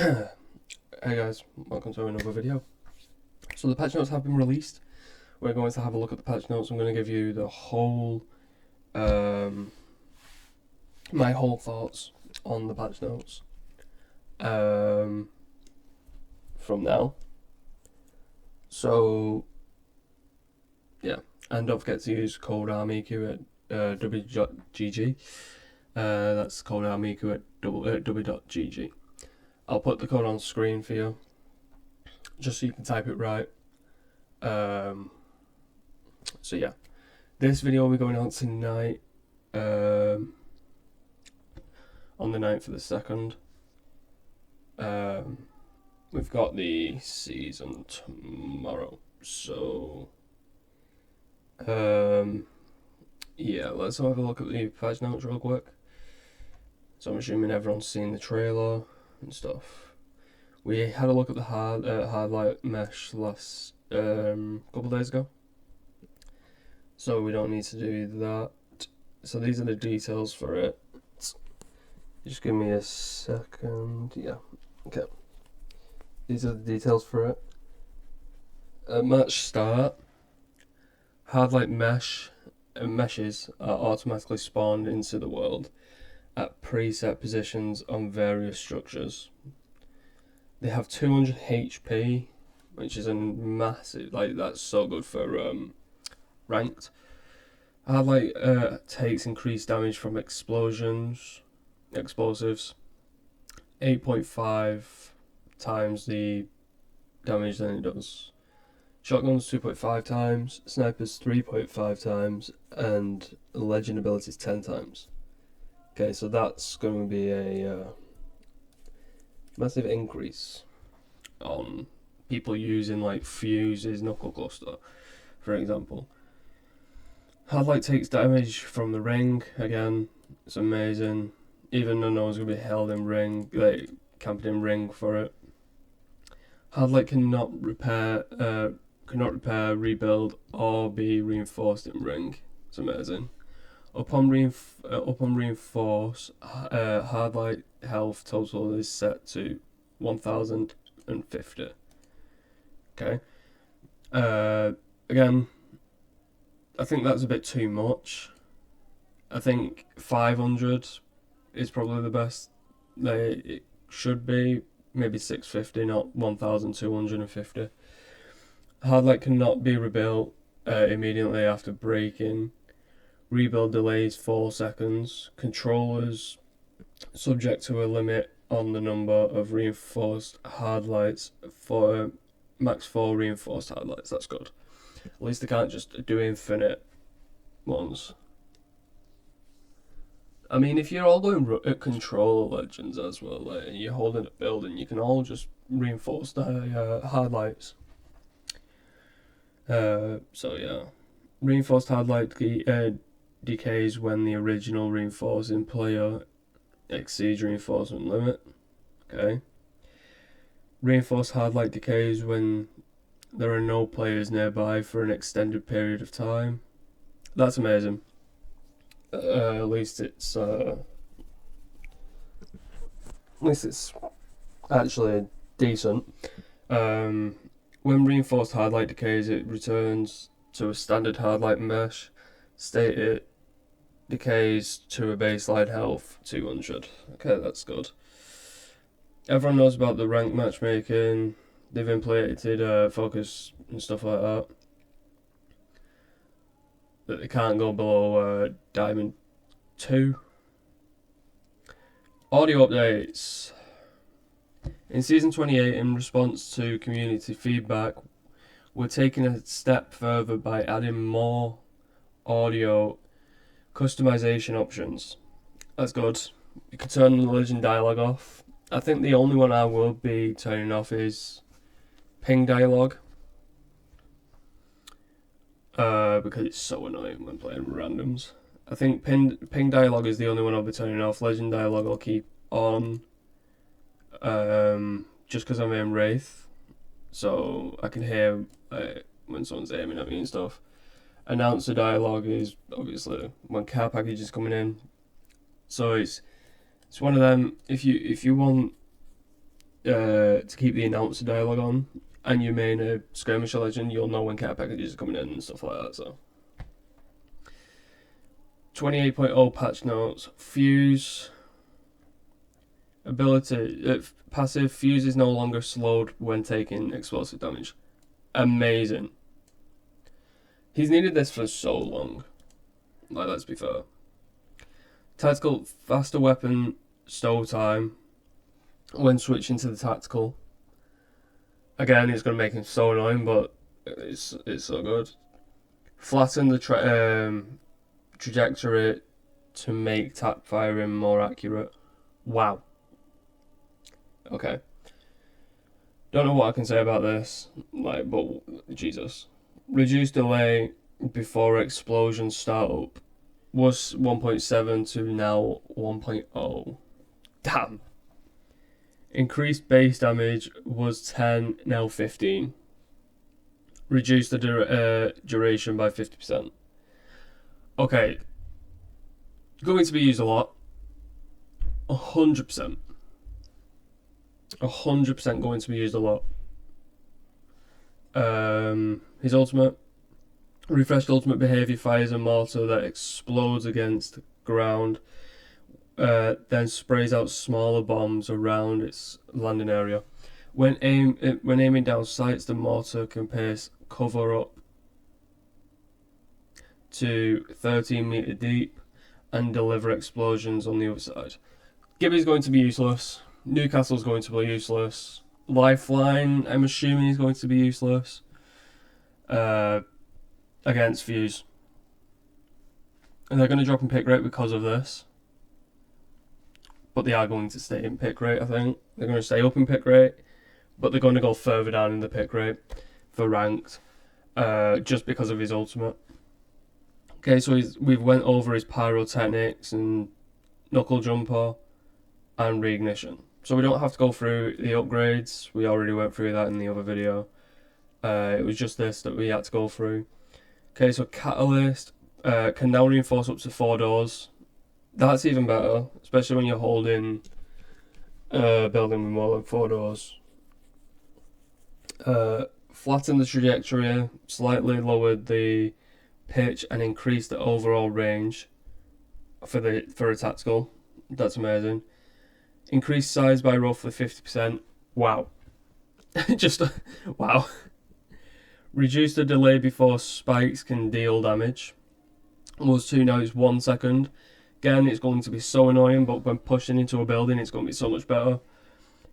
Hey guys, welcome to another video. So the patch notes have been released. We're going to have a look at the patch notes. I'm going to give you the whole, my whole thoughts on the patch notes from now. So yeah, and don't forget to use code ArmyQ at w.gg. That's code ArmyQ at w.gg. I'll put the code on screen for you, just so you can type it right. So yeah, this video will be going out tonight, on the 9th of the 2nd. We've got the season tomorrow, so yeah, let's have a look at the patch notes real quick. So I'm assuming everyone's seen the trailer and stuff. We had a look at the hard-light mesh last couple days ago, so we don't need to do that. So these are the details for it. Just give me a second. Yeah, okay. These are the details for it. At match start, hard-light meshes are automatically spawned into the world at preset positions on various structures. They have 200 HP, which is a massive, that's so good for ranked. Hardlight takes increased damage from explosives, 8.5 times the damage than it does. Shotguns 2.5 times, snipers 3.5 times, and legend abilities 10 times. Okay, so that's going to be a massive increase on people using like Fuse's Knuckle Cluster, for example. Hardlight takes damage from the ring, again, it's amazing. Even though no one's going to be held in ring, camped in ring for it. Hardlight cannot repair, rebuild, or be reinforced in ring. It's amazing. Upon reinforce, hardlight health total is set to 1050. Okay. Again, I think that's a bit too much. I think 500 is probably the best it should be. Maybe 650, not 1250. Hardlight cannot be rebuilt immediately after breaking. Rebuild delays 4 seconds. Controllers subject to a limit on the number of reinforced hardlights for max 4 reinforced hardlights. That's good. At least they can't just do infinite ones. I mean, if you're all going at controller legends as well, and you're holding a building, you can all just reinforce the hardlights. So yeah, reinforced hardlight decays when the original reinforcing player exceeds reinforcement limit. Okay. Reinforced hardlight decays when there are no players nearby for an extended period of time. That's amazing. At least it's actually decent. When reinforced hardlight decays, it returns to a standard hardlight mesh. It decays to a baseline health 200. Okay, that's good. Everyone knows about the ranked matchmaking. They've implemented focus and stuff like that. That they can't go below Diamond 2. Audio updates. In Season 28, in response to community feedback, we're taking a step further by adding more audio customization options. That's good. You can turn the Legend dialogue off. I think the only one I will be turning off is ping dialogue. Because it's so annoying when playing randoms. I think ping dialogue is the only one I'll be turning off. Legend dialogue I'll keep on. Just because I'm in Wraith, so I can hear when someone's aiming at me and stuff. Announcer dialogue is obviously when care package is coming in. So it's one of them. If you want to keep the announcer dialogue on, and you main a skirmisher legend, you'll know when care packages are coming in and stuff like that. So 28.0 patch notes. Fuse ability passive. Fuse is no longer slowed when taking explosive damage. Amazing. He's needed this for so long. Like, let's be fair. Tactical faster weapon stow time when switching to the tactical. Again, it's going to make him so annoying, but it's so good. Flatten the trajectory to make tap firing more accurate. Wow. Okay. Don't know what I can say about this, like, but Jesus. Reduce delay before explosion startup was 1.7 to now 1.0. Damn. Increased base damage was 10, now 15. Reduce the duration by 50%. Okay. Going to be used a lot. 100%. 100% going to be used a lot. His ultimate. Refreshed ultimate behavior fires a mortar that explodes against ground, then sprays out smaller bombs around its landing area. When aiming down sights, the mortar can pace cover up to 13 meter deep and deliver explosions on the other side. Gibby's going to be useless. Newcastle's going to be useless. Lifeline, I'm assuming, is going to be useless. Against Fuse. And they're going to drop in pick rate because of this. But they are going to stay in pick rate, I think. They're going to stay up in pick rate, but they're going to go further down in the pick rate for ranked, just because of his ultimate. Okay, so we've went over his pyrotechnics and knuckle jumper and reignition. So we don't have to go through the upgrades. We already went through that in the other video. It was just this that we had to go through. Okay, so Catalyst can now reinforce up to 4 doors. That's even better, especially when you're holding a building with more than 4 doors. Flatten the trajectory, slightly lowered the pitch and increased the overall range for a tactical. That's amazing. Increased size by roughly 50%. Wow. Just wow. Reduce the delay before spikes can deal damage. Was 2, now it's 1 second. Again, it's going to be so annoying, but when pushing into a building, it's going to be so much better.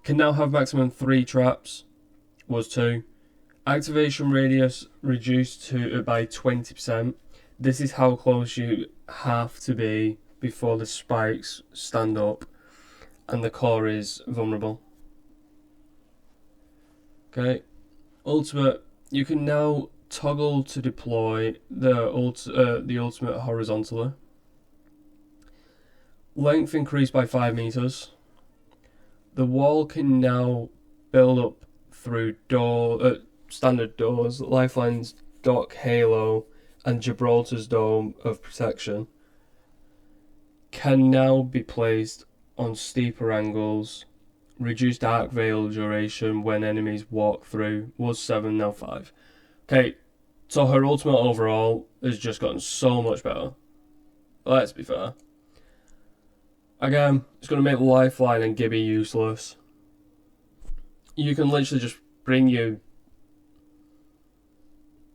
Can now have maximum 3 traps. Was 2. Activation radius reduced by 20%. This is how close you have to be before the spikes stand up and the core is vulnerable. Okay. Ultimate. You can now toggle to deploy the ultimate horizontally. Length increased by 5 meters. The wall can now build up through standard doors, Lifeline's dock halo, and Gibraltar's dome of protection. Can now be placed on steeper angles. Reduced arc veil duration when enemies walk through. Was 7, now 5. Okay, so her ultimate overall has just gotten so much better. Let's be fair. Again, it's going to make Lifeline and Gibby useless. You can literally just bring your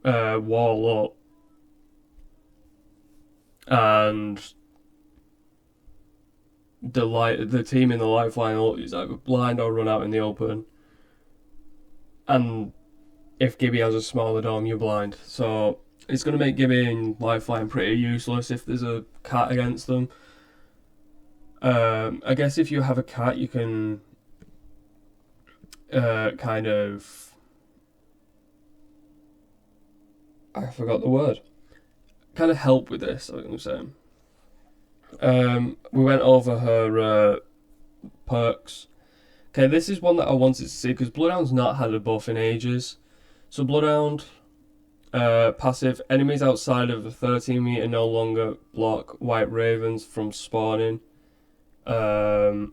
wall up and the team in the Lifeline ult is either blind or run out in the open, and if Gibby has a smaller dome, you're blind. So it's going to make Gibby and Lifeline pretty useless if there's a cat against them. I guess if you have a cat, you can kind of, I forgot the word, kind of help with this, I think I'm saying. We went over her perks. Okay, this is one that I wanted to see because Bloodhound's not had a buff in ages. So Bloodhound, passive, enemies outside of the 13 meter no longer block White Ravens from spawning. Clear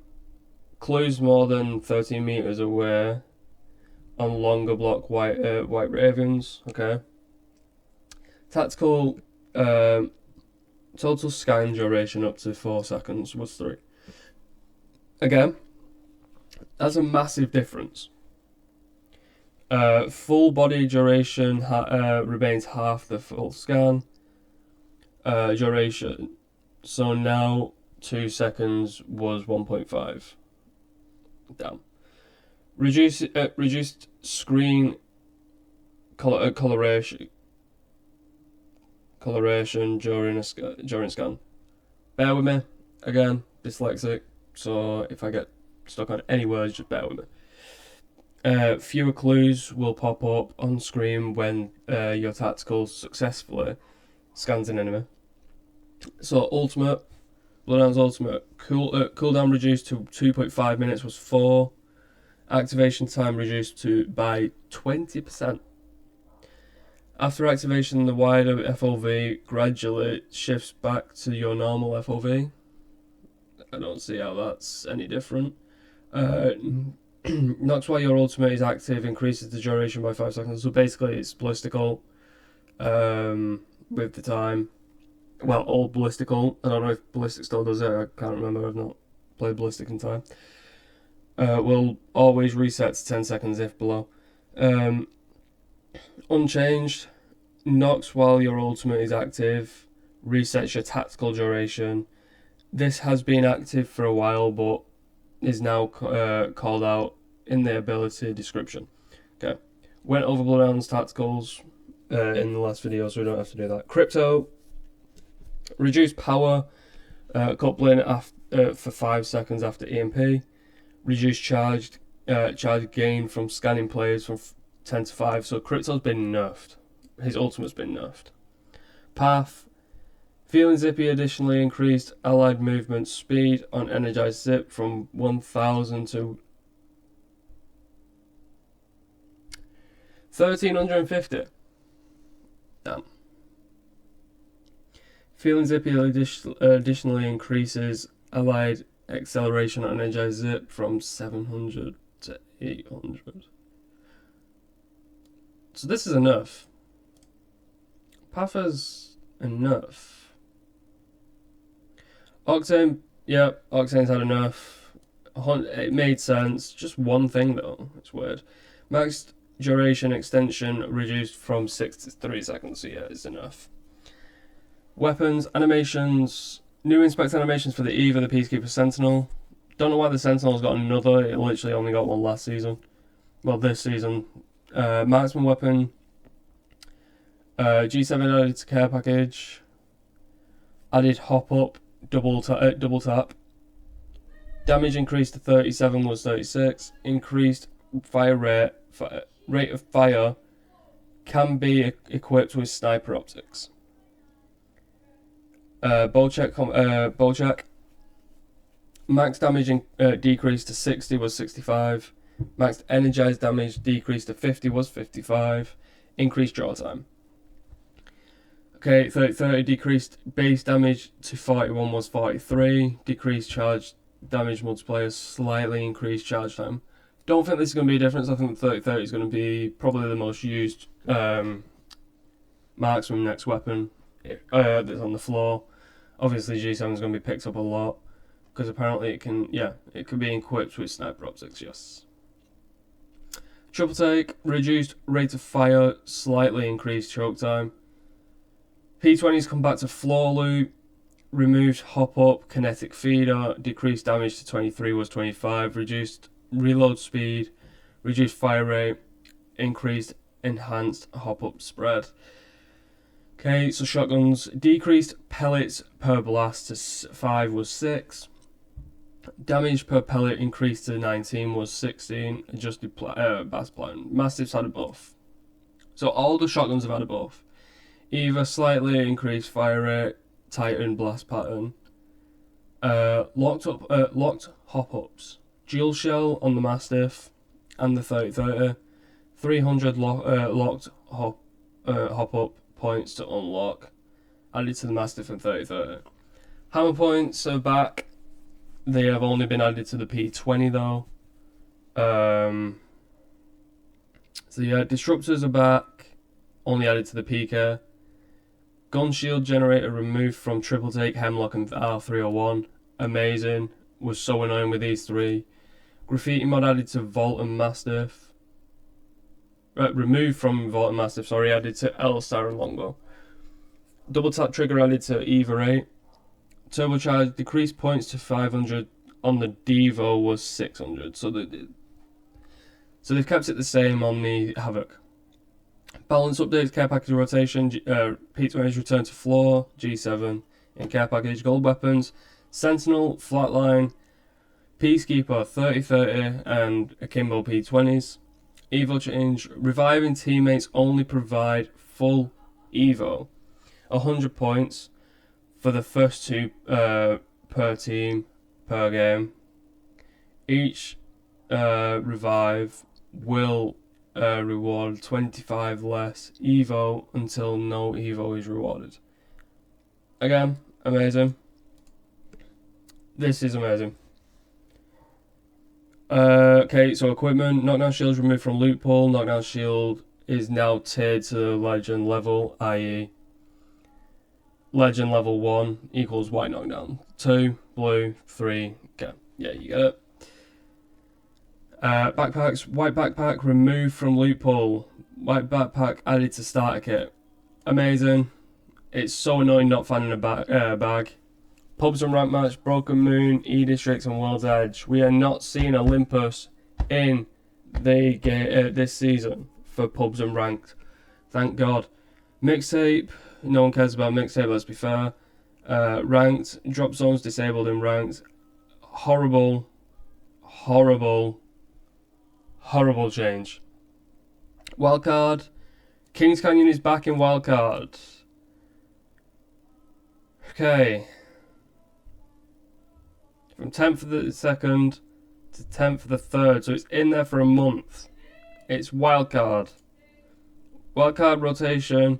clues more than 13 meters away on longer block white ravens. Okay. Tactical total scan duration up to 4 seconds was 3. Again, that's a massive difference. Full body duration remains half the full scan duration. So now 2 seconds was 1.5. Damn. Reduced screen coloration during scan. Bear with me. Again, dyslexic. So if I get stuck on any words, just bear with me. Fewer clues will pop up on screen when your tactical successfully scans an enemy. So ultimate, Bloodhound's ultimate, cooldown reduced to 2.5 minutes was 4. Activation time reduced by 20%. After activation, the wider FOV gradually shifts back to your normal FOV. I don't see how that's any different. Knocks while your ultimate is active increases the duration by 5 seconds. So basically, it's ballistical with the time. Well, all ballistical. I don't know if ballistic still does it. I can't remember. I've not played ballistic in time. Will always reset to 10 seconds if below. Unchanged. Knocks while your ultimate is active. Resets your tactical duration. This has been active for a while, but is now called out in the ability description. Okay. Went over Bloodhound's tacticals in the last video, so we don't have to do that. Crypto. Reduced power coupling for 5 seconds after EMP. Reduced charge gain from scanning players from 10 to 5. So Crypto's been nerfed. His ultimate's been nerfed. Path. Feeling Zippy additionally increased allied movement speed on Energized Zip from 1000 to 1350. Damn. Feeling Zippy additionally increases allied acceleration on Energized Zip from 700 to 800. So this is enough. Path's enough. Octane, yeah, Octane's had enough. It made sense. Just one thing though, it's weird. Max duration extension reduced from 6 to 3 seconds, so yeah, it's enough. Weapons, animations, new inspect animations for the Eve of the Peacekeeper Sentinel. Don't know why the Sentinel's got another, it literally only got one last season. Well, this season. Marksman weapon. G7 added to care package. Added hop up, double tap. Damage increased to 37 was 36. Increased fire rate of fire can be equipped with sniper optics. Bowcheck. Max damage decreased to 60 was 65. Max energized damage decreased to 50 was 55. Increased draw time. Okay, 30 decreased base damage to 41 was 43. Decreased charge damage multiplier, slightly increased charge time. Don't think this is going to be a difference. I think 30-30 is going to be probably the most used marksman next weapon that's on the floor. Obviously G7 is going to be picked up a lot because apparently it can be equipped with sniper optics, yes. Triple take, reduced rate of fire, slightly increased choke time. P20's come back to floor loot, removed hop up, kinetic feeder, decreased damage to 23 was 25, reduced reload speed, reduced fire rate, increased enhanced hop up spread. Okay, so shotguns, decreased pellets per blast to 5 was 6. Damage per pellet increased to 19 was 16. Adjusted bass plan. Mastiffs had a buff. So all the shotguns have had a buff. Either slightly increased fire rate, tightened blast pattern, locked hop ups, dual shell on the Mastiff and the 30-30, 300 locked hop up points to unlock, added to the Mastiff and 30-30. Hammer points are back. They have only been added to the P20 though. So yeah, disruptors are back, only added to the PK. Gun shield generator removed from Triple Take, Hemlock and R301. Amazing. Was so annoying with these three. Graffiti mod added to Vault and Mastiff. Removed from Vault and Mastiff, sorry, added to L-Star and Longbow. Double tap trigger added to Eva 8. Turbocharge decreased points to 500 on the Devo was 600. So they've kept it the same on the Havoc. Balance updates, care package rotation, P20's return to floor, G7 in care package, gold weapons, Sentinel, Flatline, Peacekeeper 3030 and Akimbo P20s. Evo change, reviving teammates only provide full Evo, 100 points for the first two per team per game. Each revive will reward 25 less Evo until no Evo is rewarded. Again, amazing. This is amazing. Okay, so equipment, knockdown shields removed from loot pool. Knockdown shield is now tiered to legend level, i.e. legend level 1 equals white knockdown. 2, blue, 3, okay. Yeah, you get it. Backpacks, white backpack removed from loot pool. White backpack added to starter kit. Amazing. It's so annoying not finding a bag. Pubs and rank match, Broken Moon, E-Districts and World's Edge. We are not seeing Olympus in the this season for pubs and ranked. Thank God. Mixtape, no one cares about mixtape, let's be fair. Ranked, drop zones disabled in ranked. Horrible, horrible, horrible change. Wildcard, Kings Canyon is back in Wildcard. Okay. From 10th for the 2nd to 10th for the 3rd, so it's in there for a month. It's wildcard. Wildcard rotation,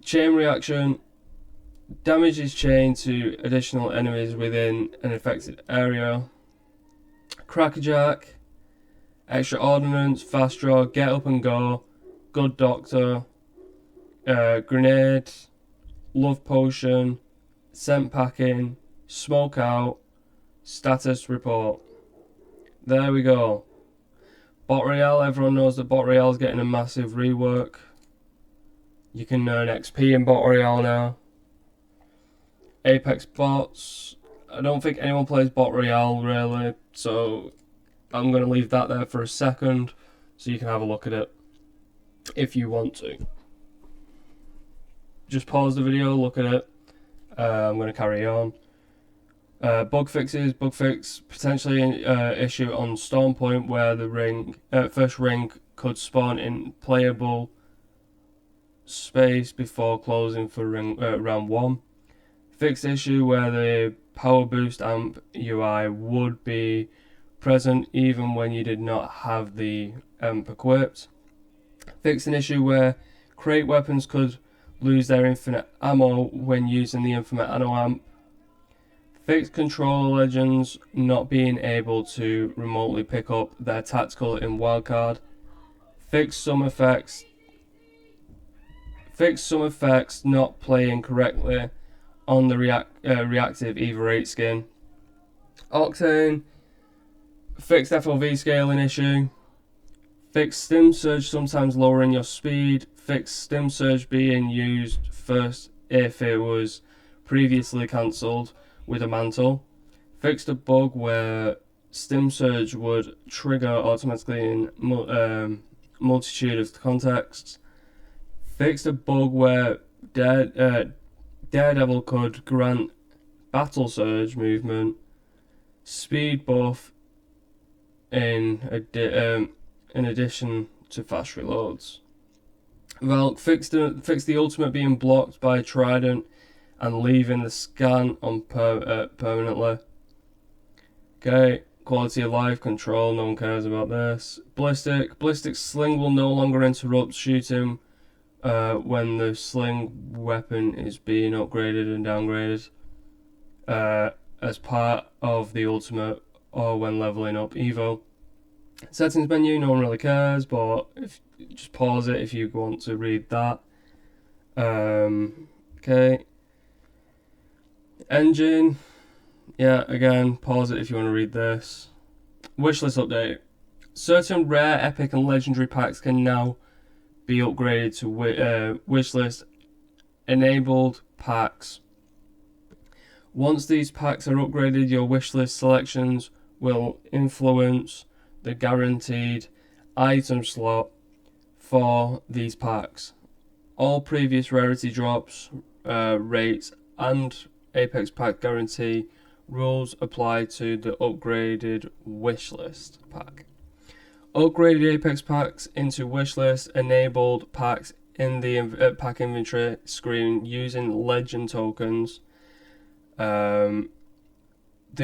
chain reaction, damage is chained to additional enemies within an affected area. Crackerjack, extra ordnance, fast draw, get up and go, good doctor, grenade, love potion, scent packing, smoke out, status report. There we go. Bot Royale, everyone knows that Bot Royale is getting a massive rework. You can earn XP in Bot Royale now. Apex bots. I don't think anyone plays Bot Royale really, so I'm going to leave that there for a second so you can have a look at it if you want to. Just pause the video, look at it. I'm going to carry on. Bug fixes. Bug fix potentially issue on Storm Point where the first ring could spawn in playable space before closing for round 1. Fixed issue where the power boost amp UI would be present even when you did not have the amp equipped. Fixed an issue where crate weapons could lose their infinite ammo when using the infinite ammo amp. Fixed controller legends not being able to remotely pick up their tactical in wildcard. Fixed some effects not playing correctly on the reactive Eva 8 skin. Octane, fixed FOV scaling issue. Fixed stim surge sometimes lowering your speed. Fixed stim surge being used first if it was previously cancelled with a mantle. Fixed a bug where stim surge would trigger automatically in multitude of contexts. Fixed a bug where Daredevil could grant battle surge movement, speed buff in addition to fast reloads. Valk fixed the ultimate being blocked by Trident and leaving the scan on permanently. Okay, quality of life control, no one cares about this. Ballistic sling will no longer interrupt shooting when the sling weapon is being upgraded and downgraded. as part of the ultimate or when leveling up Evo. Settings menu, no one really cares, but just pause it if you want to read that. Okay. Engine, yeah, again, pause it if you want to read this. Wishlist update. Certain rare, epic, and legendary packs can now be upgraded to wishlist enabled packs. Once these packs are upgraded, your wishlist selections will influence the guaranteed item slot for these packs. All previous rarity drops, rates, and Apex pack guarantee rules apply to the upgraded wishlist pack. Upgraded Apex packs into wishlist enabled packs in the pack inventory screen using legend tokens. The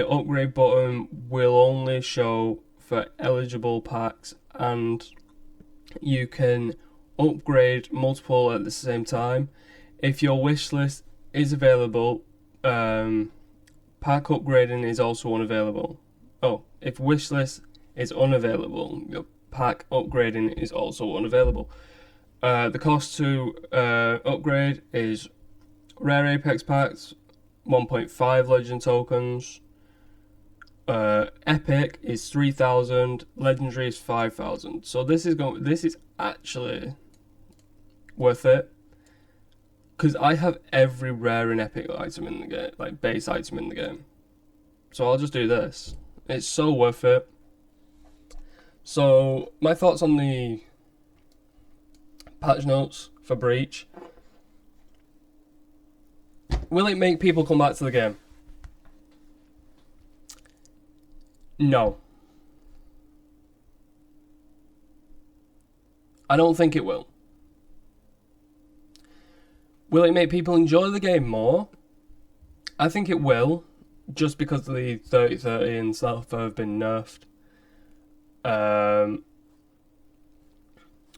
upgrade button will only show for eligible packs, and you can upgrade multiple at the same time. If your wishlist is available, pack upgrading is also unavailable. Oh, if wishlist is unavailable, your pack upgrading is also unavailable. The cost to upgrade is rare Apex packs, 1.5 legend tokens. Epic is 3,000. Legendary is 5,000. So this is actually worth it, because I have every rare and epic item in the game, like base item in the game. So I'll just do this. It's so worth it. So my thoughts on the patch notes for Breach. Will it make people come back to the game? No. I don't think it will. Will it make people enjoy the game more? I think it will, just because the 30-30 and stuff have been nerfed.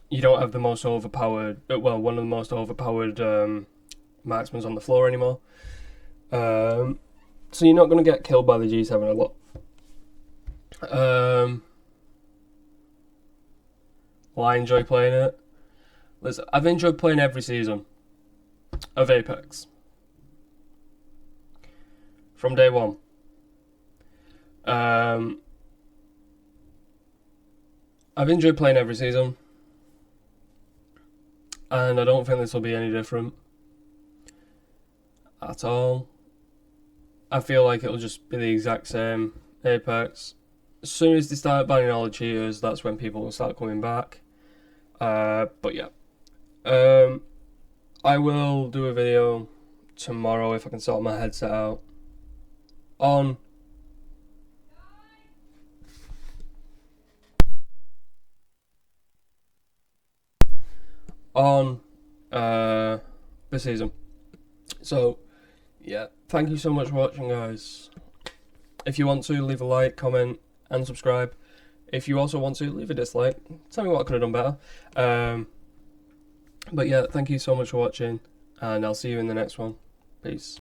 You don't have the most overpowered, well, one of the most overpowered marksmen on the floor anymore. So you're not going to get killed by the G7 a lot. Well, I enjoy playing it. Listen, I've enjoyed playing every season of Apex from day one. I've enjoyed playing every season, and I don't think this will be any different at all. I feel like it'll just be the exact same Apex. As soon as they start banning all the cheaters, that's when people will start coming back. But yeah. I will do a video tomorrow if I can sort my headset out on the season. So yeah, thank you so much for watching, guys. If you want to, leave a like, comment, and subscribe. If you also want to, leave a dislike. Tell me what I could have done better. But yeah, thank you so much for watching, and I'll see you in the next one. Peace.